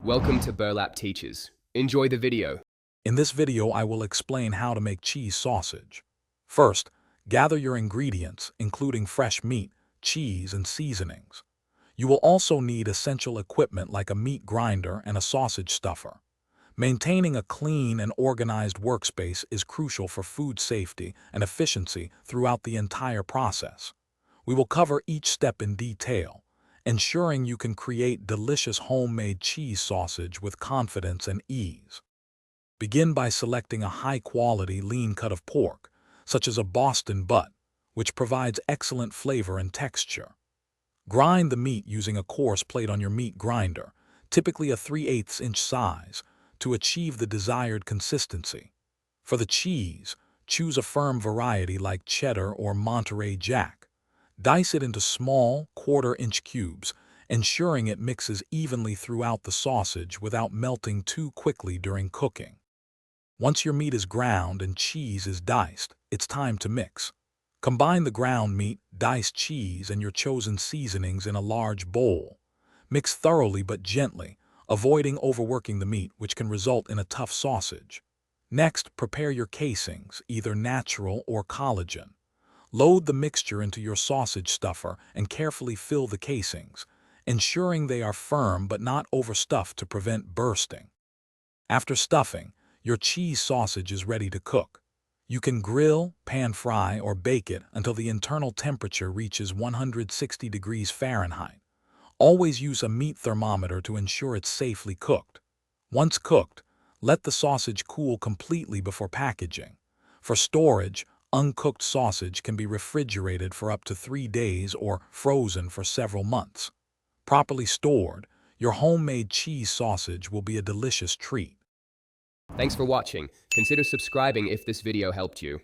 Welcome to Burlap Teachers. Enjoy the video. In this video, I will explain how to make cheese sausage. First, gather your ingredients, including fresh meat, cheese, and seasonings. You will also need essential equipment like a meat grinder and a sausage stuffer. Maintaining a clean and organized workspace is crucial for food safety and efficiency throughout the entire process. We will cover each step in detail, ensuring you can create delicious homemade cheese sausage with confidence and ease. Begin by selecting a high-quality lean cut of pork, such as a Boston butt, which provides excellent flavor and texture. Grind the meat using a coarse plate on your meat grinder, typically a 3/8 inch size, to achieve the desired consistency. For the cheese, choose a firm variety like cheddar or Monterey Jack. Dice it into small, quarter-inch cubes, ensuring it mixes evenly throughout the sausage without melting too quickly during cooking. Once your meat is ground and cheese is diced, it's time to mix. Combine the ground meat, diced cheese, and your chosen seasonings in a large bowl. Mix thoroughly but gently, avoiding overworking the meat, which can result in a tough sausage. Next, prepare your casings, either natural or collagen. Load the mixture into your sausage stuffer and carefully fill the casings, ensuring they are firm but not overstuffed to prevent bursting. After stuffing, your cheese sausage is ready to cook. You can grill, pan fry, or bake it until the internal temperature reaches 160 degrees Fahrenheit. Always use a meat thermometer to ensure it's safely cooked. Once cooked, let the sausage cool completely before packaging. For storage, uncooked sausage can be refrigerated for up to 3 days or frozen for several months. Properly stored, your homemade cheese sausage will be a delicious treat. Thanks for watching. Consider subscribing if this video helped you.